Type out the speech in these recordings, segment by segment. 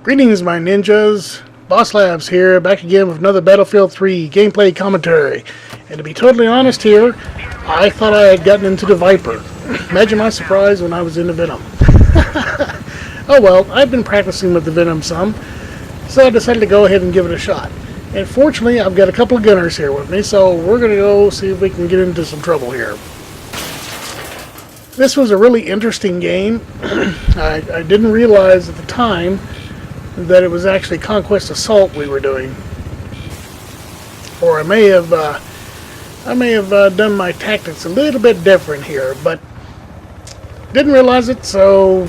Greetings, my ninjas. Boss Labs here, back again with another Battlefield 3 gameplay commentary. And to be totally honest here, I thought I had gotten into the Viper. Imagine my surprise when I was in the Venom. Oh well, I've been practicing with the Venom some, so I decided to go ahead and give it a shot. And fortunately, I've got a couple of gunners here with me, so we're going to go see if we can get into some trouble here. This was a really interesting game. I didn't realize at the time that it was actually Conquest Assault we were doing. Or I may have done my tactics a little bit different here, but didn't realize it, so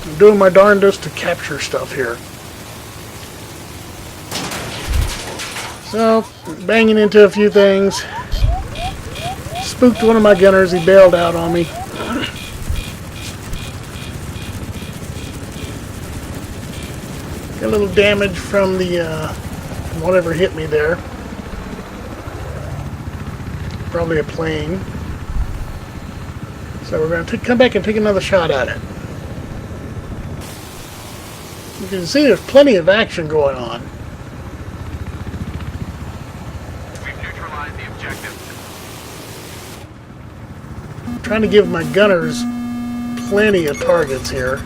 I'm doing my darndest to capture stuff here. So, banging into a few things. Spooked one of my gunners, he bailed out on me. Got a little damage from the whatever hit me there. Probably a plane. So we're going to come back and take another shot at it. You can see there's plenty of action going on. We've neutralized the objective. I'm trying to give my gunners plenty of targets here,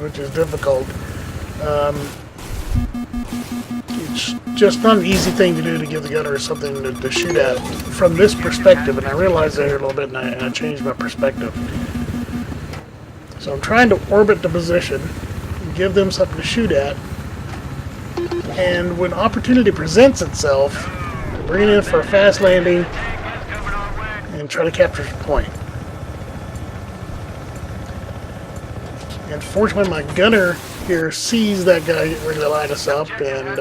which is difficult. It's just not an easy thing to do to give the gunner something to shoot at from this perspective, and I realized that here a little bit, and I changed my perspective. So I'm trying to orbit the position, and give them something to shoot at, and when opportunity presents itself, bring it in for a fast landing and try to capture the point. And fortunately, my gunner here sees that guy getting ready to light us up, and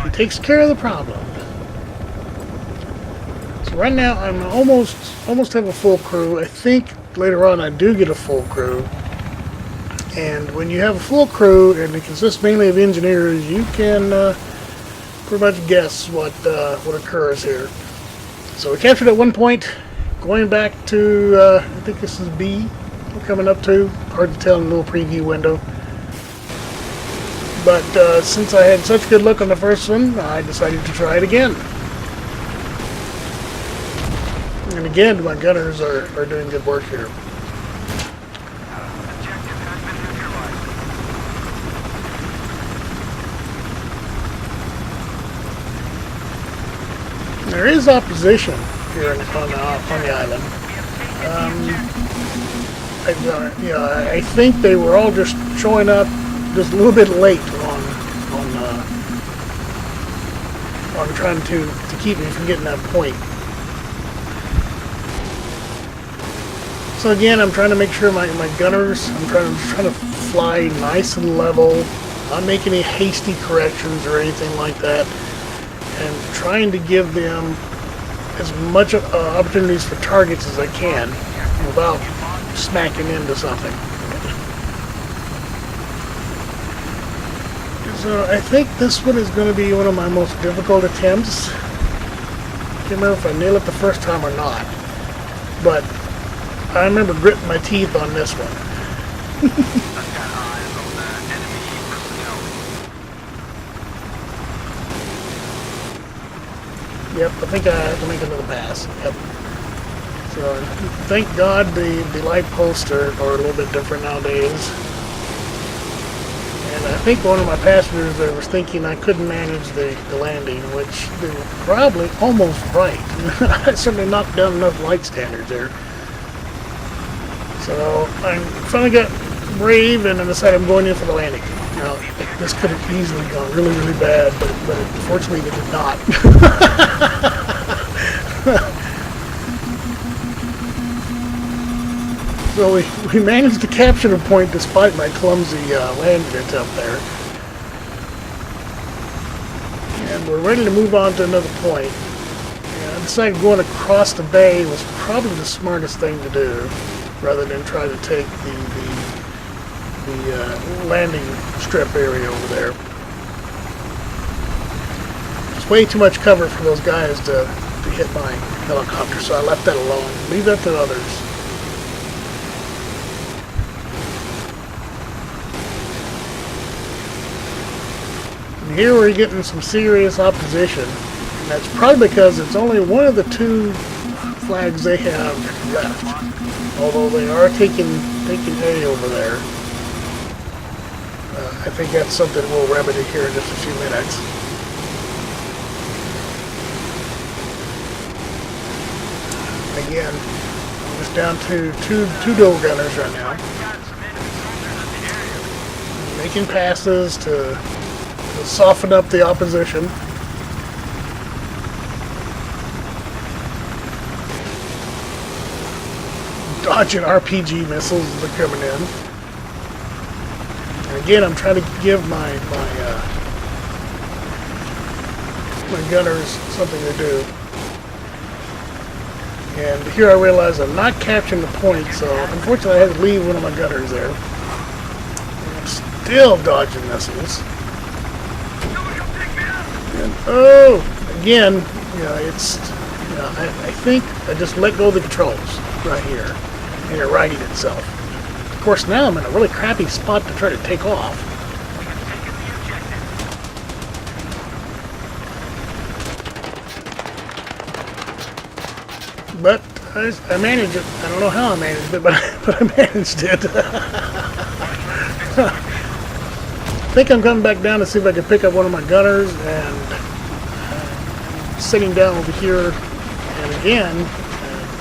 he takes care of the problem. So right now, I'm almost have a full crew. I think later on I do get a full crew. And when you have a full crew and it consists mainly of engineers, you can pretty much guess what occurs here. So we captured at one point. Going back to I think this is B. We're coming up to. Hard to tell in a little preview window. But since I had such good luck on the first one, I decided to try it again. And again, my gunners are doing good work here. Objective has been neutralized. There is opposition here on the island. I think they were all just showing up just a little bit late on trying to keep me from getting that point. So again, I'm trying to make sure my gunners, I'm trying to fly nice and level, not make any hasty corrections or anything like that, and trying to give them as much opportunities for targets as I can without smacking into something. So I think this one is going to be one of my most difficult attempts. I can't remember if I nail it the first time or not, but I remember gritting my teeth on this one. I've got eyes on the enemy personnel. Yep, I think I have to make another pass. Yep. So thank God the light posts are a little bit different nowadays. And I think one of my passengers there was thinking I couldn't manage the landing, which they were probably almost right. I certainly knocked down enough light standards there. So I finally got brave and I decided I'm going in for the landing. Now, this could have easily gone really, really bad, but unfortunately it did not. So we managed to capture the point despite my clumsy landing attempt there. And we're ready to move on to another point. And I decided going across the bay was probably the smartest thing to do, rather than try to take the landing strip area over there. It's way too much cover for those guys to hit my helicopter, so I left that alone. Leave that to others. And here we're getting some serious opposition. And that's probably because it's only one of the two flags they have left. Although they are taking A over there. I think that's something we'll remedy here in just a few minutes. Again, I'm just down to two door gunners right now. Making passes to soften up the opposition. Dodging RPG missiles as they're coming in. And again, I'm trying to give my gunners something to do. And here I realize I'm not capturing the point, so unfortunately I had to leave one of my gunners there. And I'm still dodging missiles. And oh, again, I think I just let go of the controls right here, and it righted itself. Of course, now I'm in a really crappy spot to try to take off. But I managed it. I don't know how I managed it, but I managed it. I think I'm coming back down to see if I can pick up one of my gunners, and sitting down over here, and again,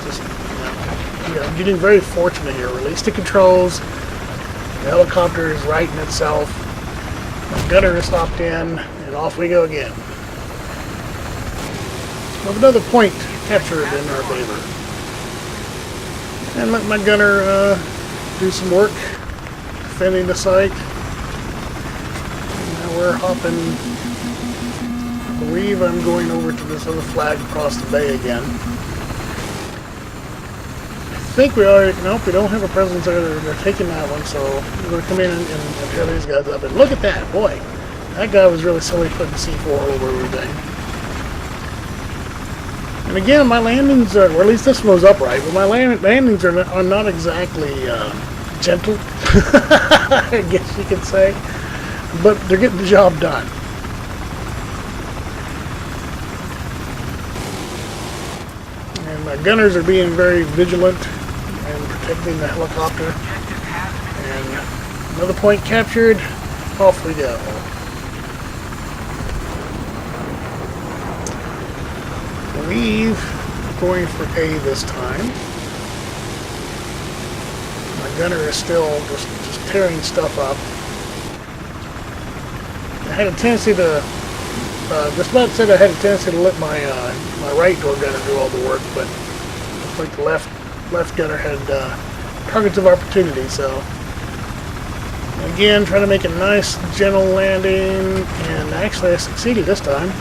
just I'm getting very fortunate here. Release the controls. The helicopter is righting itself. My gunner is hopped in, and off we go again. With another point captured in our favor. And let my gunner do some work defending the site. And now we're hopping. I believe I'm going over to this other flag across the bay again. I think we already, nope, we don't have a presence there. They're taking that one, so we're going to come in and tear these guys up. And look at that, boy. That guy was really silly putting C4 over everything. And again, my landings are, or at least this one was upright, but my landings are not exactly gentle, I guess you could say. But they're getting the job done. And my gunners are being very vigilant and protecting the helicopter. And another point captured. Off we go. I believe going for A this time. My gunner is still just tearing stuff up. I had a tendency to, just about said I had a tendency to let my my right door gunner do all the work, but it looks like the left gunner had targets of opportunity. So again, trying to make a nice gentle landing, and actually I succeeded this time.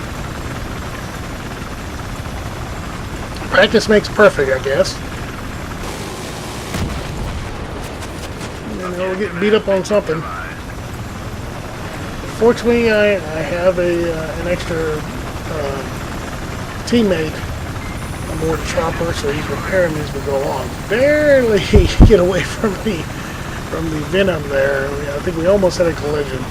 Practice makes perfect, I guess. We're getting beat up on something. Fortunately, I have an extra teammate on board the chopper, so he's repairing me as we go along. Barely get away from the Venom there. I think we almost had a collision.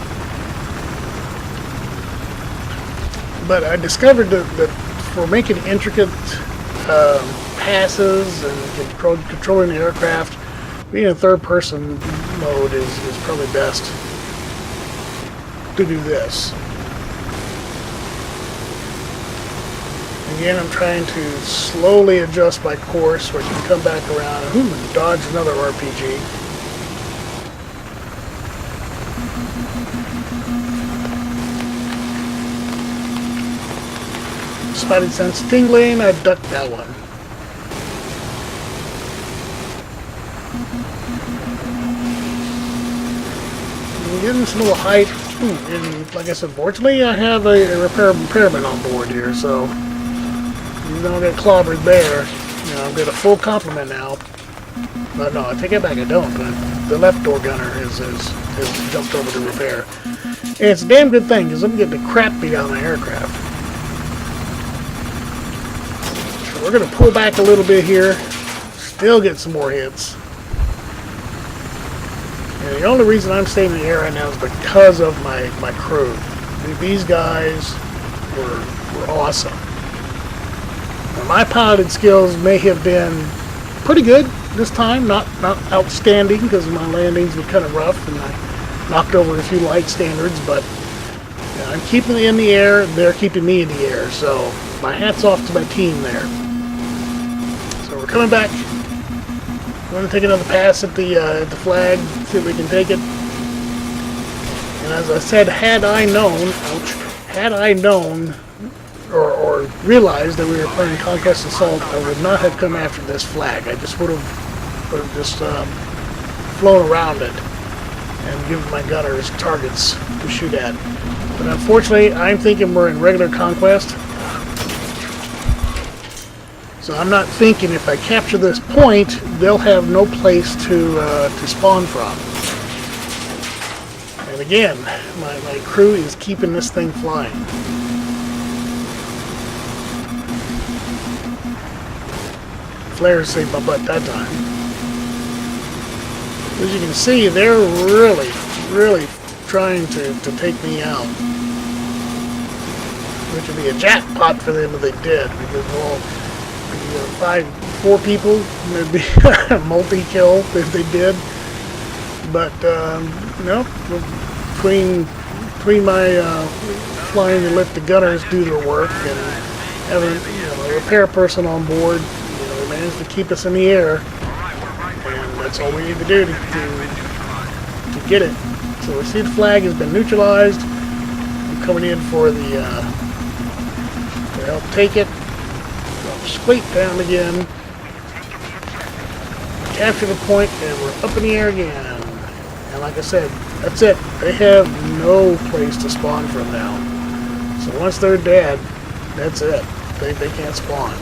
But I discovered that for making intricate passes and controlling the aircraft, being in third-person mode is probably best to do this. Again, I'm trying to slowly adjust my course so I can come back around and dodge another RPG. Spidey sense tingling, I ducked that one. I'm getting some little height, and like I said, fortunately I have a repairman on board here, so even though I got clobbered there, I've got a full complement now. But no, I take it back, I don't. The left door gunner has jumped over to repair. And it's a damn good thing, because I'm getting the crap beat out of my aircraft. So we're going to pull back a little bit here, still get some more hits. And the only reason I'm staying in the air right now is because of my crew. These guys were awesome. Now, my piloting skills may have been pretty good this time, not outstanding because my landings were kind of rough and I knocked over a few light standards, but I'm keeping it in the air, they're keeping me in the air, so my hat's off to my team there. So we're coming back. We're going to take another pass at the flag, see if we can take it. And as I said, had I known, or realized that we were playing Conquest Assault, I would not have come after this flag. I just would have just flown around it and given my gunners targets to shoot at. But unfortunately, I'm thinking we're in regular Conquest. So I'm not thinking if I capture this point, they'll have no place to spawn from. And again, my crew is keeping this thing flying. Flares saved my butt that time. As you can see, they're really trying to take me out. Which would be a jackpot for them if they did, because well, 4 people, there'd be a multi-kill if they did. But no, between my flying and lift the gunners do their work and having a repair person on board, they managed to keep us in the air, and that's all we need to do to get it. So we see the flag has been neutralized. I'm coming in for the to help take it. Straight down again, capture the point, and we're up in the air again. And like I said, that's it. They have no place to spawn from now. So once they're dead, that's it. They can't spawn.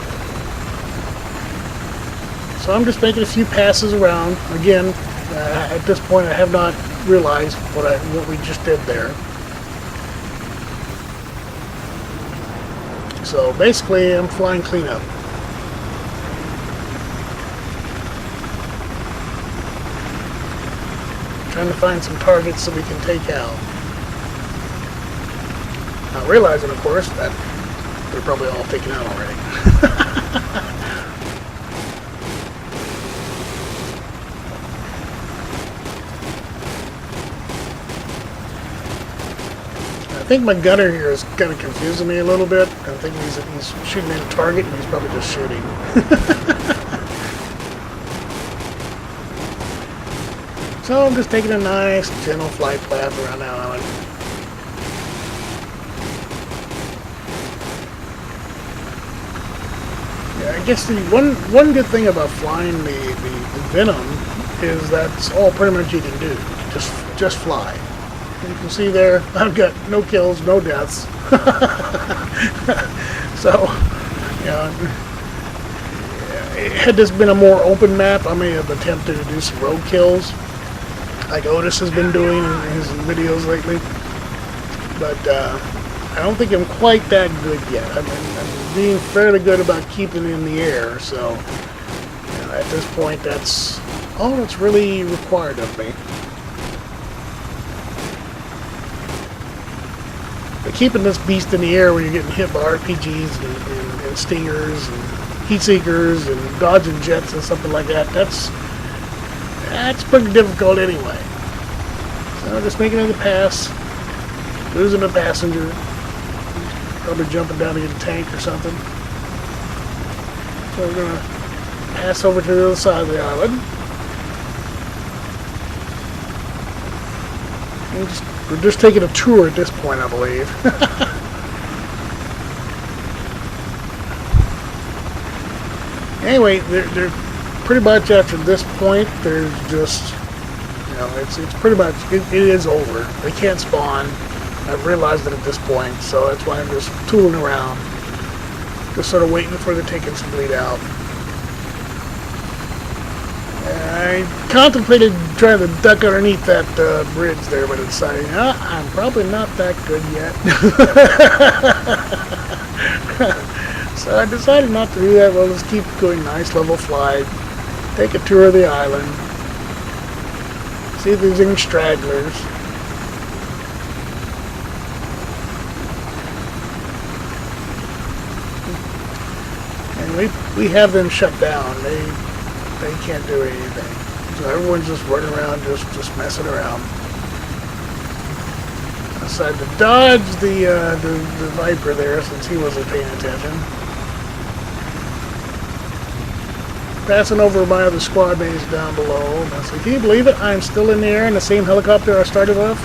So I'm just making a few passes around. Again, at this point, I have not realized what we just did there. So basically, I'm flying cleanup. Trying to find some targets that we can take out. Not realizing, of course, that they're probably all taken out already. I think my gunner here is kind of confusing me a little bit. I think he's shooting at a target and he's probably just shooting. So I'm just taking a nice, gentle flight path around the island. Yeah, I guess the one good thing about flying the Venom is that's all pretty much you can do. Just fly. You can see there, I've got no kills, no deaths. So, had this been a more open map, I may have attempted to do some road kills, like Otis has been doing in his videos lately. But I don't think I'm quite that good yet. I'm being fairly good about keeping it in the air, so at this point that's all that's really required of me. But keeping this beast in the air when you're getting hit by RPGs and stingers and heat seekers and dodging jets and something like that, that's pretty difficult anyway. So just making another pass, losing a passenger, probably jumping down to get a tank or something. So we're gonna pass over to the other side of the island. We're just taking a tour at this point, I believe. Anyway, they're pretty much after this point, there's just, it's pretty much, it is over. They can't spawn. I've realized it at this point, so that's why I'm just tooling around, just sort of waiting for the tickets to bleed out. I contemplated trying to duck underneath that bridge there, but decided, I'm probably not that good yet. So I decided not to do that. Well, let's keep going nice level flight, take a tour of the island, see if there's any stragglers. we have them shut down. They can't do anything. So everyone's just running around, just messing around. I decided to dodge the Viper there since he wasn't paying attention. Passing over my other squad mates down below. And I said, can you believe it? I'm still in the air in the same helicopter I started off.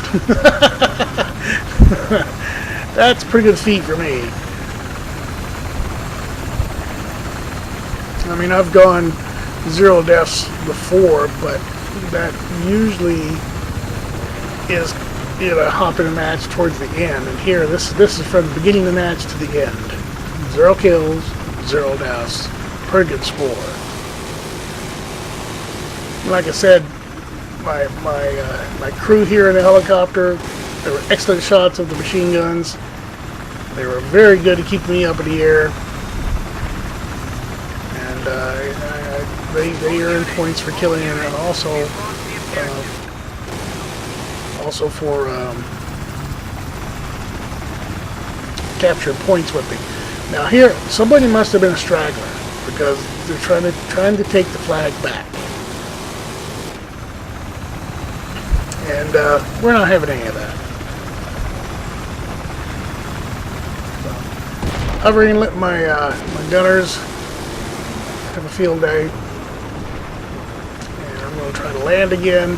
That's a pretty good feat for me. I mean, I've gone 0 deaths before, but that usually is a hop in a match towards the end. And here, this is from the beginning of the match to the end. 0 kills, 0 deaths. Pretty good score. Like I said, my crew here in the helicopter, there were excellent shots of the machine guns. They were very good at keeping me up in the air. They earn points for killing and also for capture points with me. Now here, somebody must have been a straggler because they're trying to take the flag back, and we're not having any of that. So, hovering, let my gunners have a field day. And I'm going to try to land again.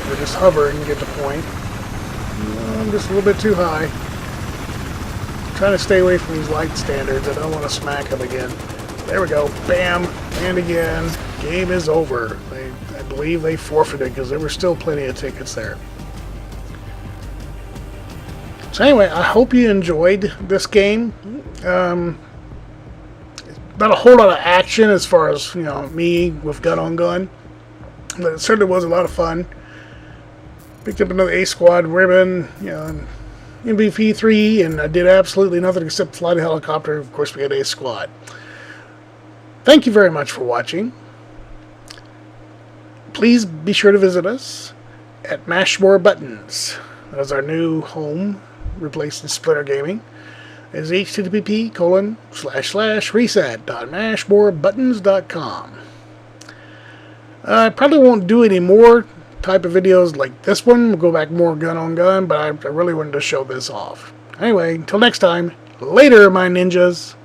Or just hover and get the point. I'm just a little bit too high. I'm trying to stay away from these light standards. I don't want to smack them again. There we go. Bam. Land again. Game is over. I believe they forfeited because there were still plenty of tickets there. So anyway, I hope you enjoyed this game. Not a whole lot of action as far as, me with gun on gun, but it certainly was a lot of fun. Picked up another A Squad ribbon, MVP3, and I did absolutely nothing except fly the helicopter. Of course, we had A Squad. Thank you very much for watching. Please be sure to visit us at Mash More Buttons. That's our new home, replacing Splinter Gaming. Is http://reset.mashmorebuttons.com. I probably won't do any more type of videos like this one. We'll go back more gun on gun, but I really wanted to show this off. Anyway, until next time, later, my ninjas.